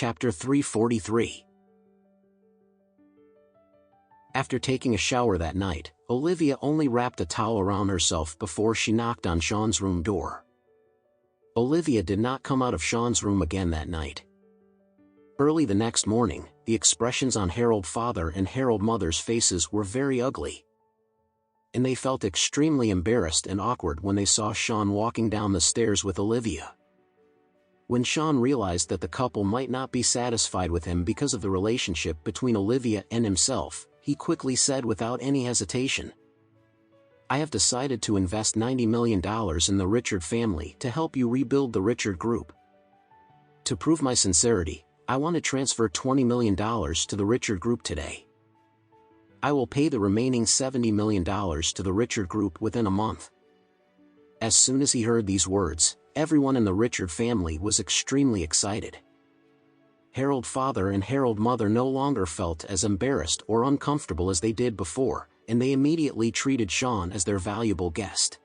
Chapter 343. After taking a shower that night, Olivia only wrapped a towel around herself before she knocked on Sean's room door. Olivia did not come out of Sean's room again that night. Early the next morning, the expressions on Harold father and Harold mother's faces were very ugly. And they felt extremely embarrassed and awkward when they saw Sean walking down the stairs with Olivia. When Sean realized that the couple might not be satisfied with him because of the relationship between Olivia and himself, he quickly said without any hesitation, "I have decided to invest $90 million in the Richard family to help you rebuild the Richard Group. To prove my sincerity, I want to transfer $20 million to the Richard Group today. I will pay the remaining $70 million to the Richard Group within a month." As soon as he heard these words, everyone in the Richard family was extremely excited. Harold father and Harold mother no longer felt as embarrassed or uncomfortable as they did before, and they immediately treated Sean as their valuable guest.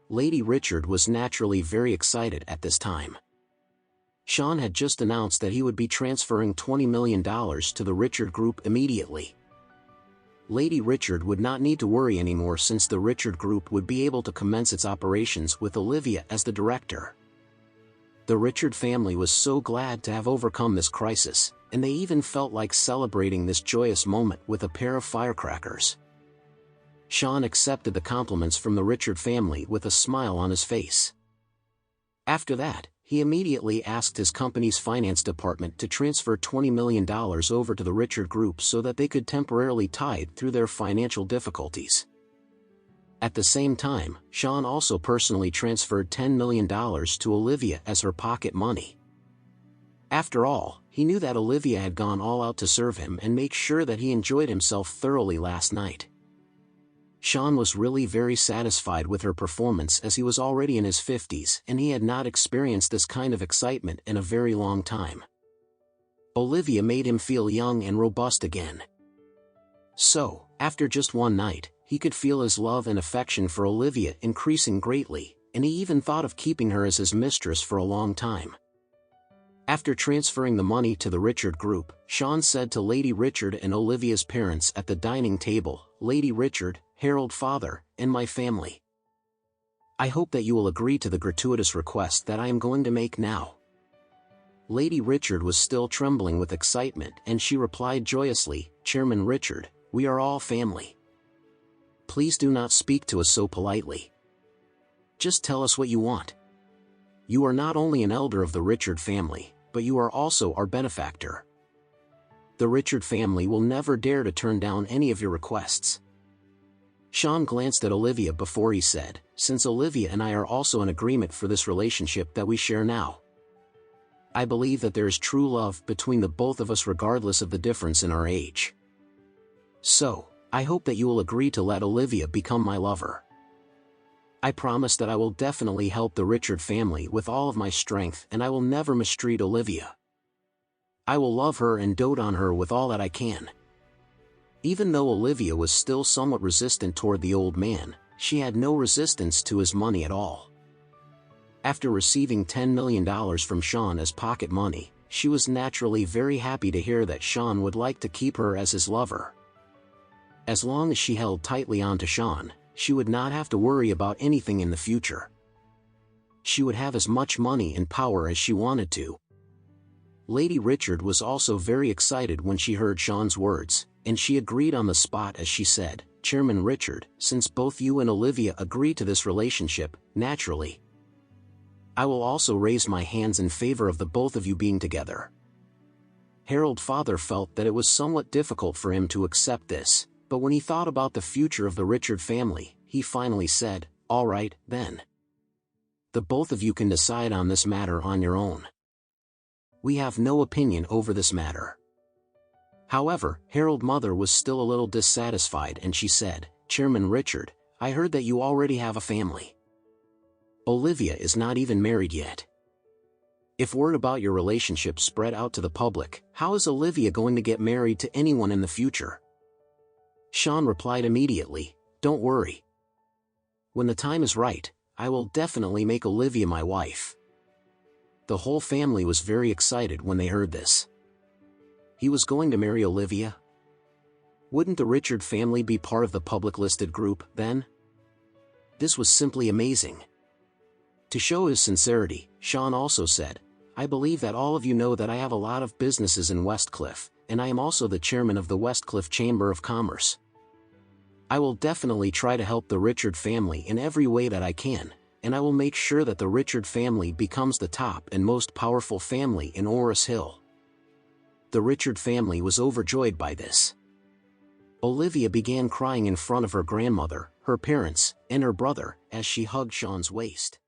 Lady Richard was naturally very excited at this time. Sean had just announced that he would be transferring $20 million to the Richard Group immediately. Lady Richard would not need to worry anymore since the Richard Group would be able to commence its operations with Olivia as the director. The Richard family was so glad to have overcome this crisis, and they even felt like celebrating this joyous moment with a pair of firecrackers. Sean accepted the compliments from the Richard family with a smile on his face. After that, he immediately asked his company's finance department to transfer $20 million over to the Richard Group so that they could temporarily tide through their financial difficulties. At the same time, Sean also personally transferred $10 million to Olivia as her pocket money. After all, he knew that Olivia had gone all out to serve him and make sure that he enjoyed himself thoroughly last night. Sean was really very satisfied with her performance as he was already in his 50s and he had not experienced this kind of excitement in a very long time. Olivia made him feel young and robust again. So, after just one night, he could feel his love and affection for Olivia increasing greatly, and he even thought of keeping her as his mistress for a long time. After transferring the money to the Richard Group, Sean said to Lady Richard and Olivia's parents at the dining table, "Lady Richard, Harold father, and my family, I hope that you will agree to the gratuitous request that I am going to make now." Lady Richard was still trembling with excitement and she replied joyously, "Chairman Richard, we are all family. Please do not speak to us so politely. Just tell us what you want. You are not only an elder of the Richard family, but you are also our benefactor. The Richard family will never dare to turn down any of your requests." Sean glanced at Olivia before he said, "Since Olivia and I are also in agreement for this relationship that we share now, I believe that there is true love between the both of us regardless of the difference in our age. So, I hope that you will agree to let Olivia become my lover. I promise that I will definitely help the Richard family with all of my strength and I will never mistreat Olivia. I will love her and dote on her with all that I can." Even though Olivia was still somewhat resistant toward the old man, she had no resistance to his money at all. After receiving $10 million from Sean as pocket money, she was naturally very happy to hear that Sean would like to keep her as his lover. As long as she held tightly on to Sean, she would not have to worry about anything in the future. She would have as much money and power as she wanted to. Lady Richard was also very excited when she heard Sean's words, and she agreed on the spot as she said, "Chairman Richard, since both you and Olivia agree to this relationship, naturally, I will also raise my hands in favor of the both of you being together." Harold father felt that it was somewhat difficult for him to accept this, but when he thought about the future of the Richard family, he finally said, "All right, then. The both of you can decide on this matter on your own. We have no opinion over this matter." However, Harold's mother was still a little dissatisfied and she said, "Chairman Richard, I heard that you already have a family. Olivia is not even married yet. If word about your relationship spread out to the public, how is Olivia going to get married to anyone in the future?" Sean replied immediately, "Don't worry. When the time is right, I will definitely make Olivia my wife." The whole family was very excited when they heard this. He was going to marry Olivia? Wouldn't the Richard family be part of the public listed group, then? This was simply amazing. To show his sincerity, Sean also said, "I believe that all of you know that I have a lot of businesses in Westcliff, and I am also the chairman of the Westcliff Chamber of Commerce. I will definitely try to help the Richard family in every way that I can, and I will make sure that the Richard family becomes the top and most powerful family in Orris Hill." The Richard family was overjoyed by this. Olivia began crying in front of her grandmother, her parents, and her brother, as she hugged Sean's waist.